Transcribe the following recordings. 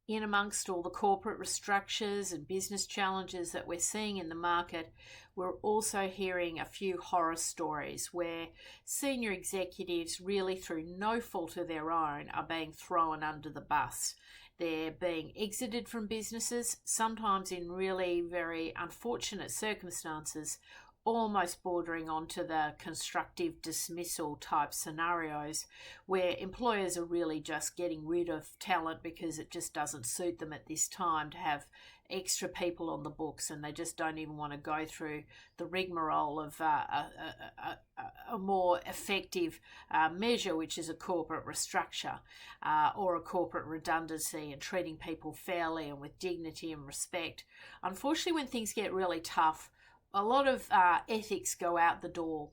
in amongst all the corporate restructures and business challenges that we're seeing in the market, we're also hearing a few horror stories where senior executives, really through no fault of their own, are being thrown under the bus. They're being exited from businesses, sometimes in really very unfortunate circumstances, almost bordering onto the constructive dismissal type scenarios where employers are really just getting rid of talent because it just doesn't suit them at this time to have extra people on the books, and they just don't even want to go through the rigmarole of a more effective measure, which is a corporate restructure or a corporate redundancy, and treating people fairly and with dignity and respect. Unfortunately, when things get really tough, a lot of ethics go out the door,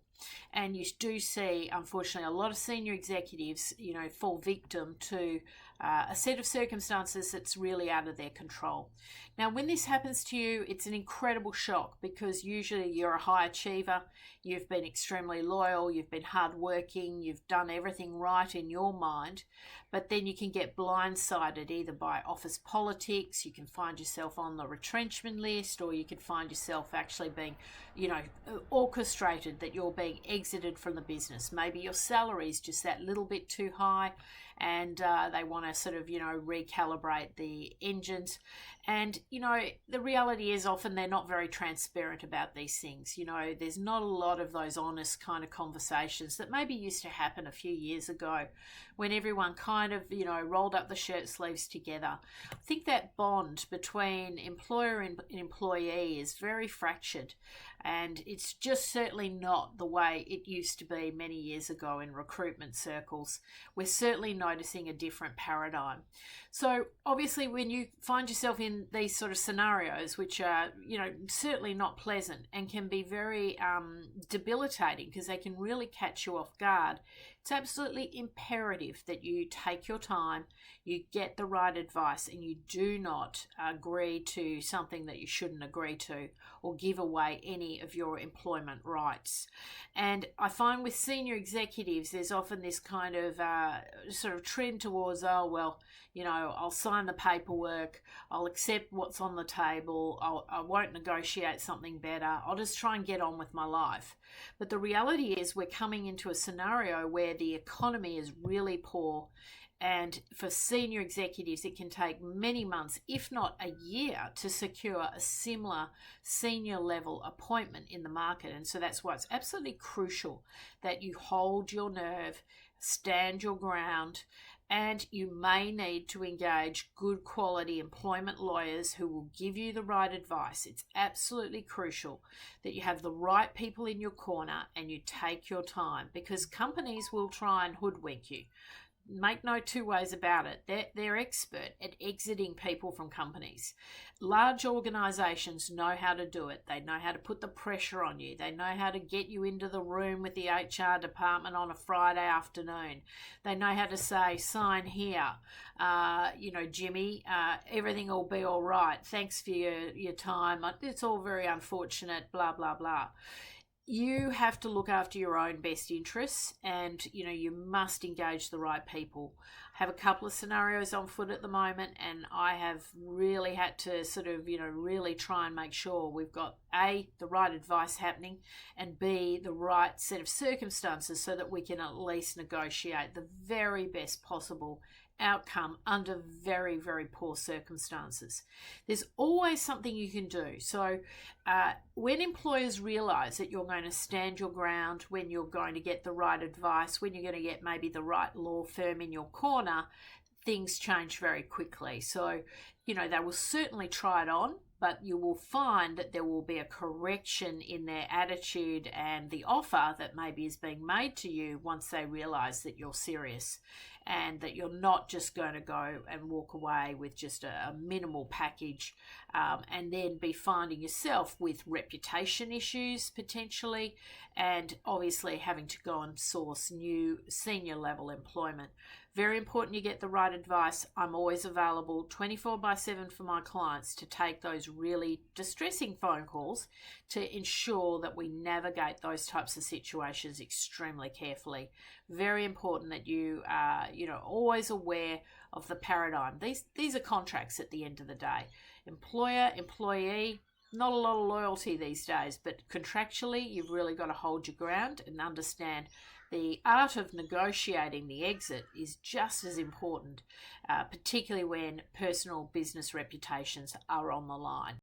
and you do see, unfortunately, a lot of senior executives, fall victim to a set of circumstances that's really out of their control. Now, when this happens to you, it's an incredible shock because usually you're a high achiever, you've been extremely loyal, you've been hardworking, you've done everything right in your mind, but then you can get blindsided either by office politics, you can find yourself on the retrenchment list, or you can find yourself actually being, orchestrated that you're being exited from the business. Maybe your salary is just that little bit too high, and they want to sort of, recalibrate the engines. And, the reality is often they're not very transparent about these things. There's not a lot of those honest kind of conversations that maybe used to happen a few years ago when everyone kind of, rolled up the shirt sleeves together. I think that bond between employer and employee is very fractured, and it's just certainly not the way it used to be many years ago in recruitment circles. We're certainly noticing a different paradigm. So obviously when you find yourself in these sort of scenarios, which are, certainly not pleasant and can be very debilitating because they can really catch you off guard, it's absolutely imperative that you take your time, you get the right advice, and you do not agree to something that you shouldn't agree to or give away any of your employment rights. And I find with senior executives, there's often this kind of sort of trend towards, I'll sign the paperwork, I'll accept what's on the table, I won't negotiate something better, I'll just try and get on with my life. But the reality is we're coming into a scenario where the economy is really poor, and for senior executives it can take many months, if not a year, to secure a similar senior level appointment in the market. And so that's why it's absolutely crucial that you hold your nerve, stand your ground, and you may need to engage good quality employment lawyers who will give you the right advice. It's absolutely crucial that you have the right people in your corner and you take your time, because companies will try and hoodwink you. Make no two ways about it. They're expert at exiting people from companies. Large organizations know how to do it. They know how to put the pressure on you. They know how to get you into the room with the HR department on a Friday afternoon. They know how to say, sign here, Jimmy, everything will be all right. Thanks for your time. It's all very unfortunate, blah, blah, blah. You have to look after your own best interests, and you must engage the right people. I have a couple of scenarios on foot at the moment, and I have really had to sort of really try and make sure we've got A, the right advice happening, and B, the right set of circumstances so that we can at least negotiate the very best possible outcome under very, very poor circumstances. There's always something you can do. So when employers realize that you're going to stand your ground, when you're going to get the right advice, when you're going to get maybe the right law firm in your corner, things change very quickly. So, they will certainly try it on, but you will find that there will be a correction in their attitude and the offer that maybe is being made to you once they realize that you're serious and that you're not just going to go and walk away with just a minimal package and then be finding yourself with reputation issues potentially, and obviously having to go and source new senior level employment Very important you get the right advice. I'm always available 24/7 for my clients to take those really distressing phone calls to ensure that we navigate those types of situations extremely carefully. Very important that you are, always aware of the paradigm. These are contracts at the end of the day. Employer, employee, not a lot of loyalty these days, but contractually, you've really got to hold your ground and understand the art of negotiating the exit is just as important, particularly when personal business reputations are on the line.